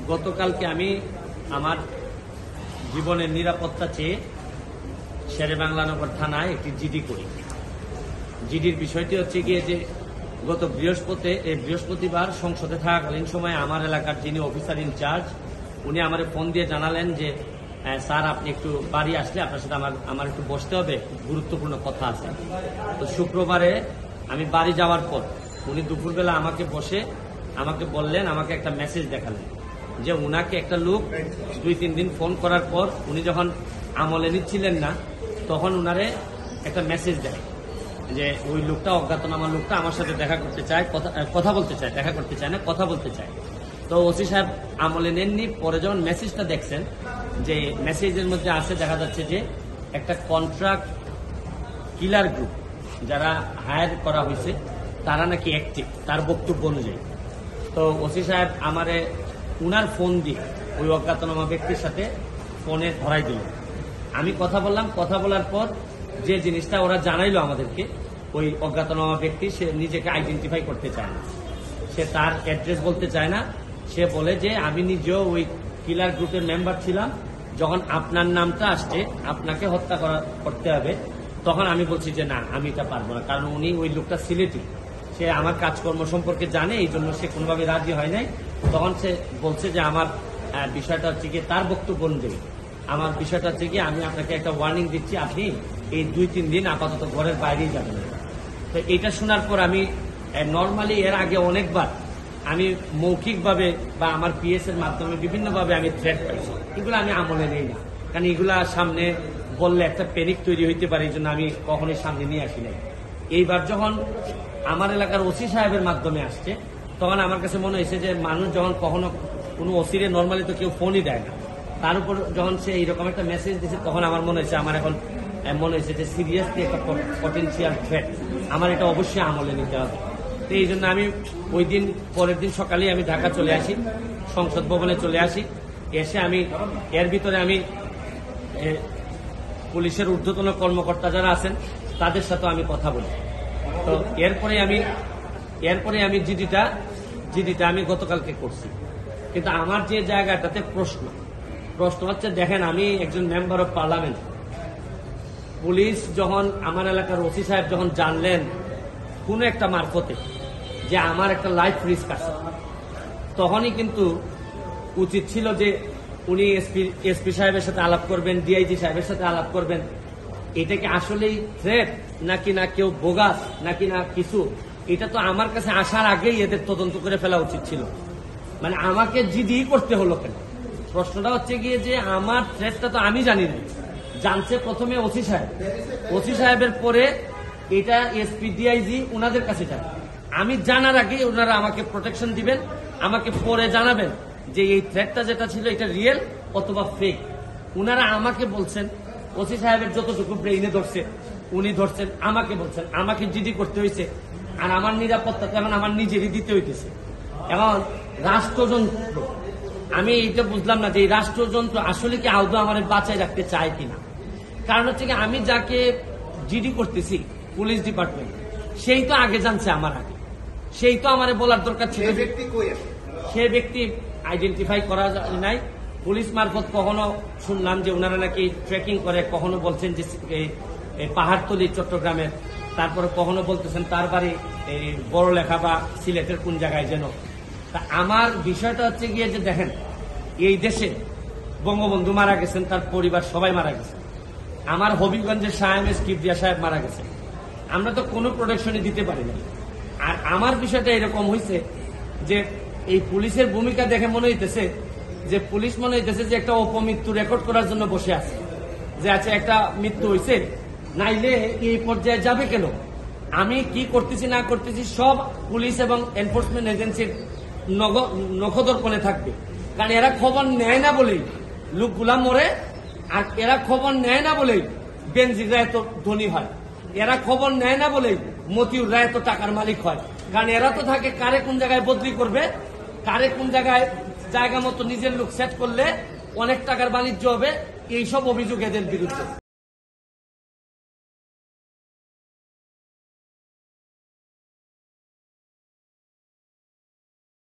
গতকালকে আমি আমার জীবনের নিরাপত্তা চেয়ে শেরেবাংলানগর থানায় একটি জিডি করি। জিডির বিষয়টি হচ্ছে গিয়ে যে গত বৃহস্পতিবার সংসদে থাকাকালীন সময় আমার এলাকার যিনি অফিসার ইনচার্জ উনি আমার ফোন দিয়ে জানালেন যে স্যার আপনি একটু বাড়ি আসলে আপনার সাথে আমার একটু বসতে হবে, গুরুত্বপূর্ণ কথা আছে। তো শুক্রবারে আমি বাড়ি যাওয়ার পর উনি দুপুরবেলা আমাকে বললেন, আমাকে একটা মেসেজ দেখালেন যে উনাকে একটা লোক 2-3 দিন ফোন করার পর উনি যখন আমলে নিচ্ছিলেন না তখন উনারে একটা মেসেজ দেয় যে ওই লোকটা, অজ্ঞাতনামা লোকটা আমার সাথে দেখা করতে চায়, কথা বলতে চায়, দেখা করতে চায় না, কথা বলতে চায়। তো ওসি সাহেব আমলে নেননি। পরে যখন মেসেজটা দেখছেন যে মেসেজের মধ্যে আসে দেখা যাচ্ছে যে একটা কন্ট্রাক্ট কিলার গ্রুপ যারা হায়ার করা হয়েছে তারা নাকি অ্যাক্টিভ, তার বক্তব্য অনুযায়ী। তো ওসি সাহেব আমারে উনার ফোন দিয়ে ওই অজ্ঞাতনামা ব্যক্তির সাথে ফোনে ধরাই দিল। আমি কথা বললাম, কথা বলার পর যে জিনিসটা ওরা জানাইলো আমাদেরকে, ওই অজ্ঞাতনামা ব্যক্তি সে নিজেকে আইডেন্টিফাই করতে চায় না, সে তার অ্যাড্রেস বলতে চায় না। সে বলে যে আমি নিজেও ওই কিলার গ্রুপের মেম্বার ছিলাম, যখন আপনার নামটা আসছে আপনাকে হত্যা করতে হবে, তখন আমি বলছি যে না আমি এটা পারবো না, কারণ উনি ওই লোকটা সিলেটি, সে আমার কাজকর্ম সম্পর্কে জানে, এই জন্য সে কোনোভাবে রাজি হয় নাই। তখন সে বলছে যে আমার বিষয়টা হচ্ছে গিয়ে, তার বক্তব্য অনুযায়ী আমার বিষয়টা হচ্ছে গিয়ে আমি আপনাকে একটা ওয়ার্নিং দিচ্ছি, আপনি এই 2-3 দিন আপাতত ঘরের বাইরেই যাবেন। তো এটা শোনার পর আমি নর্মালি এর আগে অনেকবার আমি মৌখিকভাবে বা আমার পিএস এর মাধ্যমে বিভিন্নভাবে আমি থ্রেট পাইছি, এগুলো আমি আমলে নেই না, কারণ এগুলা সামনে বললে একটা প্যানিক তৈরি হইতে পারে, এই জন্য আমি কখনোই সামনে নিয়ে আসি নাই। এইবার যখন আমার এলাকার ওসি সাহেবের মাধ্যমে আসছে তখন আমার কাছে মনে হয়েছে যে মানুষ যখন কখনো কোনো ওসিরে নর্মালি তো কেউ ফোনই দেয় না, তার উপর যখন সে এইরকম একটা মেসেজ দিচ্ছে তখন আমার মনে হয়েছে, আমার এখন মনে হয়েছে যে সিরিয়াসলি একটা পটেনশিয়াল থ্রেট, আমার এটা অবশ্যই আমলে নিতে হবে। তো এই জন্য আমি ওই দিন পরের দিন সকালেই আমি ঢাকা চলে আসি, সংসদ ভবনে চলে আসি। এসে আমি এর ভিতরে আমি পুলিশের ঊর্ধ্বতন কর্মকর্তা যারা আছেন তাদের সাথে আমি কথা বলি। তো এরপরে আমি জিডিটা আমি গতকালকে করছি। কিন্তু আমার যে জায়গাটাতে প্রশ্ন হচ্ছে, দেখেন আমি একজন মেম্বার অফ পার্লামেন্ট, পুলিশ যখন আমার এলাকার ওসি সাহেব যখন জানলেন কোন একটা মারফতে যে আমার একটা লাইফ রিস্ক আছে, তখনই কিন্তু উচিত ছিল যে উনি এসপি সাহেবের সাথে আলাপ করবেন, ডিআইজি সাহেবের সাথে আলাপ করবেন। এটা কি আসলেই থ্রেট নাকি না কেউ বোগাস নাকি না কিছু, এটা তো আমার কাছে আসার আগেই এদের তদন্ত করে ফেলা উচিত ছিল। মানে আমাকে জিডি করতে হলো কেন? প্রশ্নটা হচ্ছে গিয়ে যে আমার থ্রেটটা তো আমি জানি না, জানছে প্রথমে ওসি সাহেবের পরে এটা এসপি ডিআইজি ওনাদের কাছে যাবে। আমি জানার আগে ওনারা আমাকে প্রোটেকশন দিবেন, আমাকে পরে জানাবেন যে এই থ্রেটটা যেটা ছিল এটা রিয়েল অথবা ফেক। ওনারা আমাকে বলছেন, ওসি সাহেবের যতটুকু ব্রেইনে ধরছে উনি ধরছেন, আমাকে বলছেন, আমাকে জিডি করতে হয়েছে। আর আমার নিরাপত্তা কারণ আমার নিজেরই দিতে হইতেছে। এখন রাষ্ট্রযন্ত্র, আমি এইটা বুঝলাম না যে এই রাষ্ট্রযন্ত্র আসলে কি আদৌ আমার বাঁচায় রাখতে চায় কিনা। কারণ হচ্ছে কি আমি যাকে জিডি করতেছি পুলিশ ডিপার্টমেন্ট, সেই তো আগে জানছে আমার আগে, সেই তো আমার বলার দরকার ছিল। সে ব্যক্তি আইডেন্টিফাই করা যায় নাই। পুলিশ মারফত কখনো শুনলাম যে ওনারা নাকি ট্রেকিং করে, কখনো বলছেন যে পাহাড়তলি চট্টগ্রামের, তারপরে কখনো বলতেছেন তার বাড়ি এই বড় লেখা বা সিলেটের কোন জায়গায় যেন। তা আমার বিষয়টা হচ্ছে গিয়ে যে দেখেন এই দেশে বঙ্গবন্ধু মারা গেছেন, তার পরিবার সবাই মারা গেছে, আমার হবিগঞ্জের শাহ এমএস কিবরিয়া সাহেব মারা গেছে, আমরা তো কোনো প্রোটেকশনই দিতে পারি না। আর আমার বিষয়টা এরকম হয়েছে যে এই পুলিশের ভূমিকা দেখে মনে হইতেছে যে পুলিশ মনে হইতেছে যে একটা অপমৃত্যু রেকর্ড করার জন্য বসে আছে, যে আছে একটা মৃত্যু হয়েছে, নাইলে এই পর্যায়ে যাবে কেন। আমি কি করতেছি না করতেছি সব পুলিশ এবং এনফোর্সমেন্ট এজেন্সির নখদর্পণে থাকবে, কারণ এরা খবর নেয় না বলেই লোকগুলা মরে, আর এরা খবর নেয় না বলেই বেনজিরা এত ধনী হয়, এরা খবর নেয় না বলেই মতিউররা এত টাকার মালিক হয়। কারণ এরা তো থাকে কারে কোন জায়গায় বদলি করবে, কারে কোন জায়গায় জায়গা মতো নিজের লোক সেট করলে অনেক টাকার বাণিজ্য হবে, এইসব অভিযোগ এদের বিরুদ্ধে।